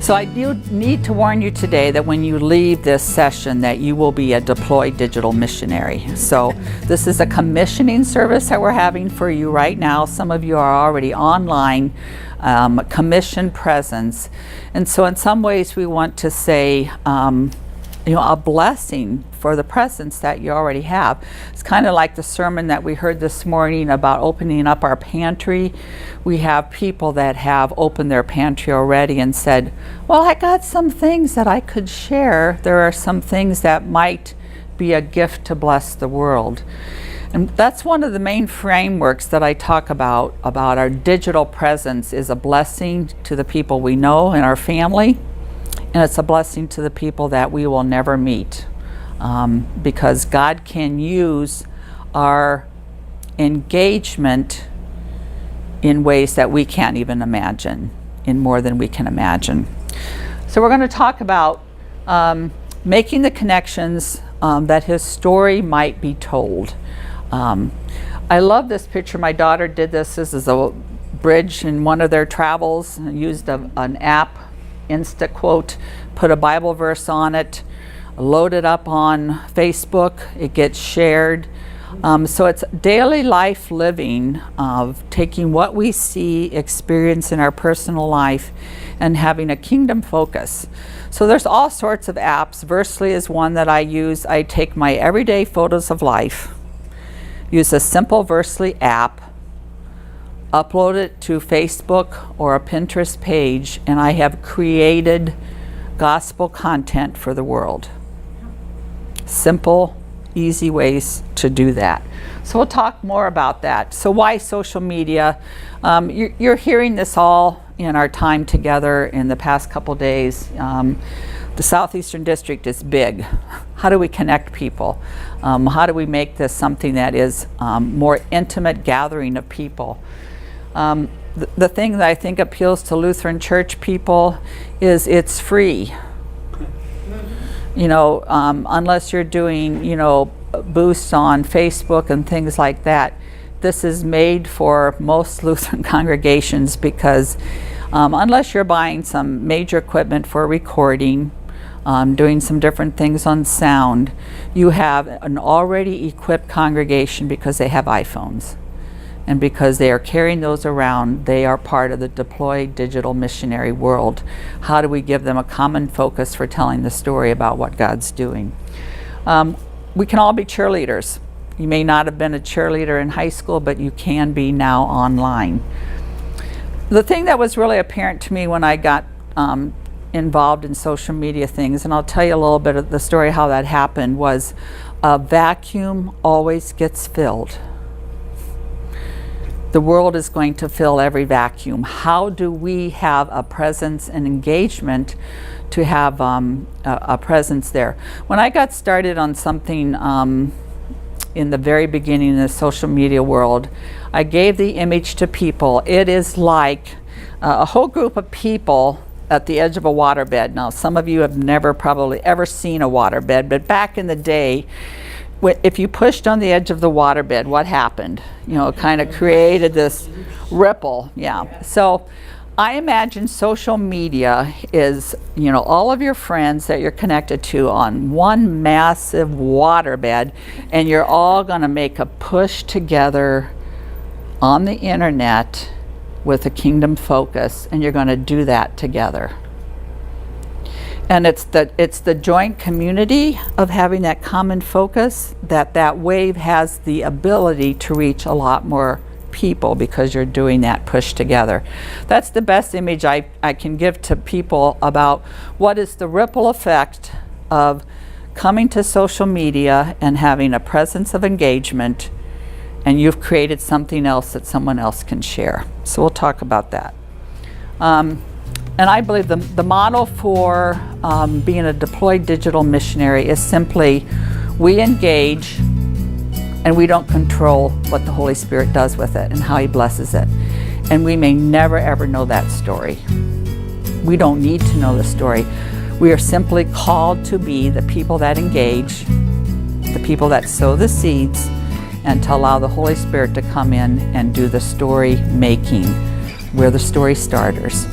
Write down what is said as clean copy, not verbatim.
So I do need to warn you today that when you leave this session that you will be a deployed digital missionary. So this is a commissioning service that we're having for you right now. Some of you are already online, commission presence. And so in some ways we want to say, a blessing for the presence that you already have. It's kind of like the sermon that we heard this morning about opening up our pantry. We have people that have opened their pantry already and said, well, I got some things that I could share. There are some things that might be a gift to bless the world. And that's one of the main frameworks that I talk about our digital presence is a blessing to the people we know in our family. And it's a blessing to the people that we will never meet, because God can use our engagement in ways that we can't even imagine, in more than we can imagine. So we're going to talk about making the connections that His story might be told. I love this picture. My daughter did this. This is a bridge in one of their travels, and used an app, InstaQuote, put a Bible verse on it, load it up on Facebook, it gets shared. So it's daily life living of taking what we see, experience in our personal life, and having a kingdom focus. So there's all sorts of apps. Versely is one that I use. I take my everyday photos of life, use a simple Versely app, upload it to Facebook or a Pinterest page, and I have created gospel content for the world. Simple, easy ways to do that. So we'll talk more about that. So why social media? You're hearing this all in our time together in the past couple days. The Southeastern District is big. How do we connect people? How do we make this something that is more intimate gathering of people? The thing that I think appeals to Lutheran Church people is it's free. Unless you're doing, boosts on Facebook and things like that. This is made for most Lutheran congregations because unless you're buying some major equipment for recording, doing some different things on sound, you have an already equipped congregation because they have iPhones. And because they are carrying those around, they are part of the deployed digital missionary world. How do we give them a common focus for telling the story about what God's doing? We can all be cheerleaders. You may not have been a cheerleader in high school, but you can be now online. The thing that was really apparent to me when I got involved in social media things, and I'll tell you a little bit of the story how that happened, was a vacuum always gets filled. The world is going to fill every vacuum. How do we have a presence and engagement to have a presence there? When I got started on something in the very beginning in the social media world, I gave the image to people. It is like a whole group of people at the edge of a waterbed. Now, some of you have never probably ever seen a waterbed, but back in the day, if you pushed on the edge of the waterbed, what happened? It kind of created this ripple. Yeah. So I imagine social media is, all of your friends that you're connected to on one massive waterbed, and you're all going to make a push together on the internet with a kingdom focus, and you're going to do that together. And it's the joint community of having that common focus that wave has the ability to reach a lot more people because you're doing that push together. That's the best image I can give to people about what is the ripple effect of coming to social media and having a presence of engagement, and you've created something else that someone else can share. So we'll talk about that. And I believe the model for being a deployed digital missionary is simply we engage and we don't control what the Holy Spirit does with it and how He blesses it. And we may never ever know that story. We don't need to know the story. We are simply called to be the people that engage, the people that sow the seeds, and to allow the Holy Spirit to come in and do the story making. We're the story starters.